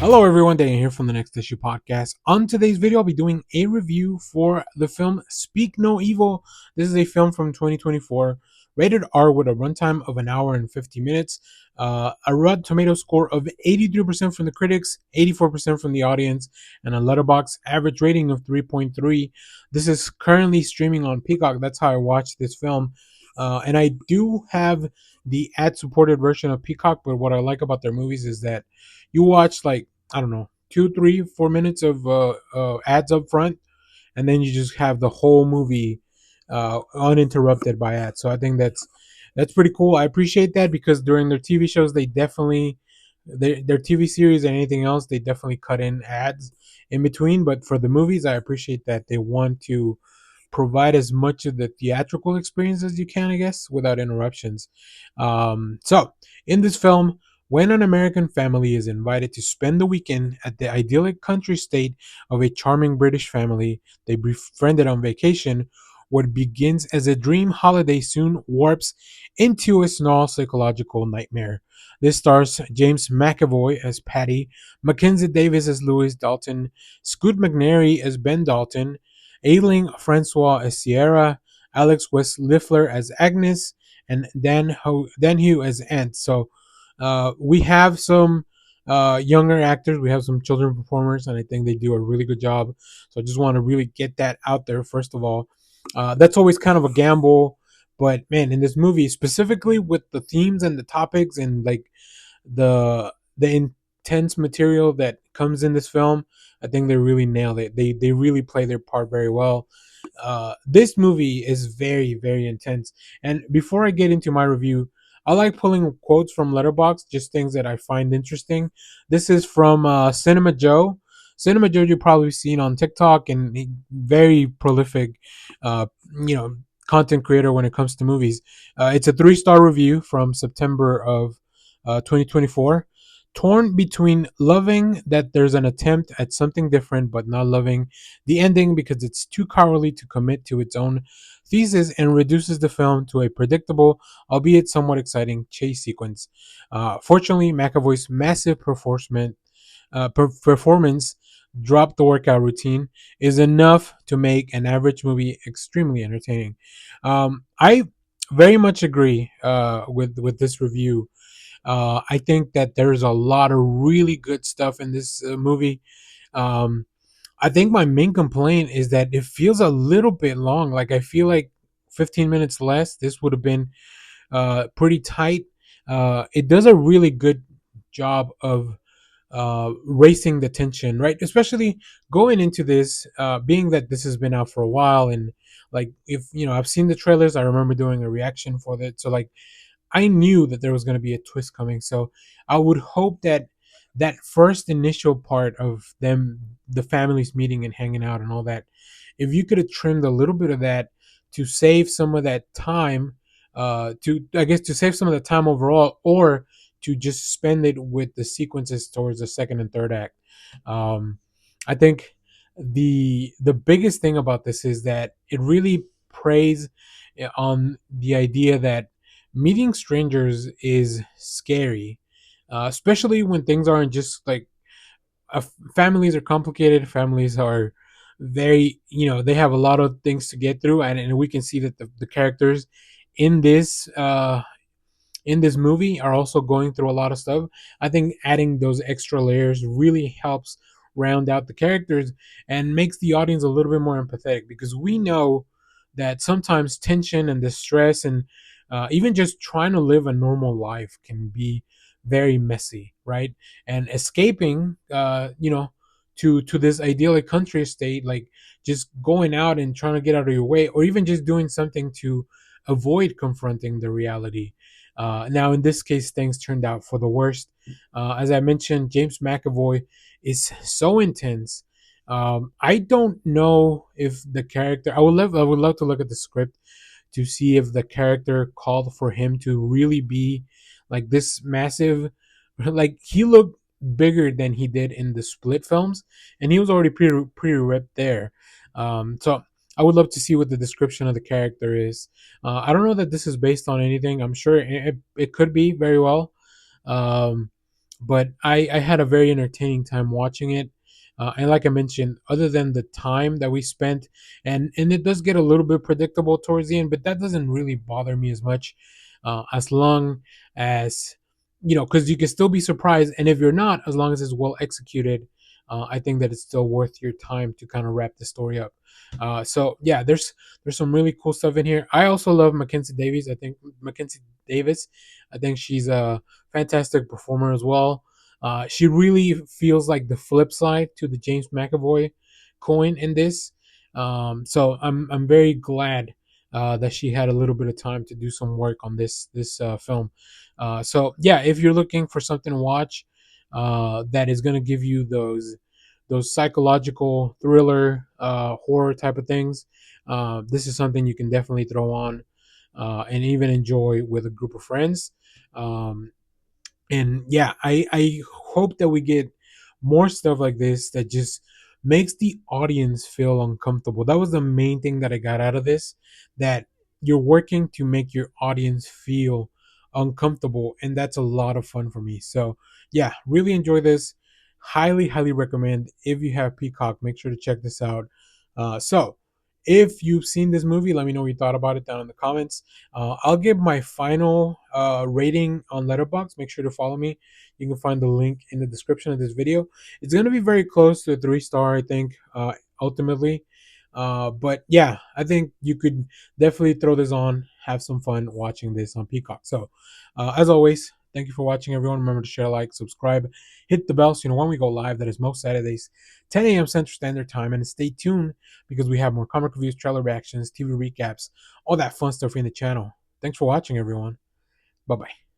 Hello everyone, Daniel here from the Next Issue Podcast. On today's video, I'll be doing a review for the film Speak No Evil. This is a film from 2024, rated R with a runtime of an hour and 50 minutes, a Rotten Tomato score of 83% from the critics, 84% from the audience, and a Letterboxd average rating of 3.3. This is currently streaming on Peacock. That's how I watched this film. And I do have the ad-supported version of Peacock, but what I like about their movies is that you watch like I don't know 2, 3, 4 minutes of ads up front, and then you just have the whole movie uninterrupted by ads. So I think that's pretty cool. I appreciate that because during their TV shows, they definitely their TV series and anything else, they definitely cut in ads in between. But for the movies, I appreciate that they want to provide as much of the theatrical experience as you can, I guess, without interruptions. So, in this film, when an American family is invited to spend the weekend at the idyllic country state of a charming British family they befriended on vacation, what begins as a dream holiday soon warps into a small psychological nightmare. This stars James McAvoy as Patty, Mackenzie Davis as Louis Dalton, Scoot McNairy as Ben Dalton, Aileen Francois as Sierra, Alex West Liffler as Agnes, and Dan Hugh as Ant. So we have some younger actors, we have some children performers, and I think they do a really good job. So I just want to really get that out there, first of all. That's always kind of a gamble, but man, in this movie, specifically with the themes and the topics and like the intense material that comes in this film, I think they really nailed it. They really play their part very well. This movie is very intense. And before I get into my review, I like pulling quotes from Letterboxd, just things that I find interesting. This is from Cinema Joe. Cinema Joe you've probably seen on TikTok, and very prolific, uh, you know, content creator when it comes to movies. It's a 3-star review from September of 2024. Torn between loving that there's an attempt at something different, but not loving the ending because it's too cowardly to commit to its own thesis and reduces the film to a predictable, albeit somewhat exciting, chase sequence. Fortunately, McAvoy's massive performance, drop the workout routine, is enough to make an average movie extremely entertaining. I very much agree with this review. I think that there's a lot of really good stuff in this movie. Um, I think my main complaint is that it feels a little bit long. Like I feel like 15 minutes less, this would have been pretty tight. It does a really good job of racing the tension, right? Especially going into this, being that this has been out for a while, and like if I've seen the trailers, I remember doing a reaction for it. So like I knew that there was going to be a twist coming. So I would hope that that first initial part of them, the families meeting and hanging out and all that, if you could have trimmed a little bit of that to save some of that time, to I guess to save some of the time overall, or to just spend it with the sequences towards the second and third act. Um, I think the biggest thing about this is that it really preys on the idea that meeting strangers is scary, especially when things aren't just like families are complicated. Families are very, they have a lot of things to get through, and we can see that the characters in this movie are also going through a lot of stuff. I think adding those extra layers really helps round out the characters and makes the audience a little bit more empathetic because we know that sometimes tension and distress and even just trying to live a normal life can be very messy, right? And escaping, to this idyllic country state, like just going out and trying to get out of your way, or even just doing something to avoid confronting the reality. Now, in this case, things turned out for the worst. As I mentioned, James McAvoy is so intense. I don't know if the character. I would love to look at the script to see if the character called for him to really be like this massive. Like he looked bigger than he did in the Split films, and he was already pretty ripped there. So I would love to see what the description of the character is. I don't know that this is based on anything. I'm sure it could be very well. Um, but I had a very entertaining time watching it. And like I mentioned, other than the time that we spent, and it does get a little bit predictable towards the end, but that doesn't really bother me as much, as long as because you can still be surprised, and if you're not, as long as it's well executed, I think that it's still worth your time to kind of wrap the story up. So yeah, there's some really cool stuff in here. I also love Mackenzie Davies. I think Mackenzie Davis. I think she's a fantastic performer as well. She really feels like the flip side to the James McAvoy coin in this. So I'm very glad that she had a little bit of time to do some work on this film. So yeah, if you're looking for something to watch that is going to give you those psychological thriller horror type of things, this is something you can definitely throw on and even enjoy with a group of friends. Um, and yeah, I hope that we get more stuff like this that just makes the audience feel uncomfortable. That was the main thing that I got out of this, that you're working to make your audience feel uncomfortable, and that's a lot of fun for me. So yeah, really enjoy this. Highly recommend. If you have Peacock, make sure to check this out. So if you've seen this movie, let me know what you thought about it down in the comments. I'll give my final rating on Letterboxd. Make sure to follow me. You can find the link in the description of this video. It's going to be very close to a 3 star, I think, ultimately. But yeah, I think you could definitely throw this on, have some fun watching this on Peacock. So, as always, thank you for watching, everyone. Remember to share, like, subscribe, hit the bell so you know when we go live. That is most Saturdays, 10 a.m. Central Standard Time. And stay tuned because we have more comic reviews, trailer reactions, TV recaps, all that fun stuff in the channel. Thanks for watching, everyone. Bye bye.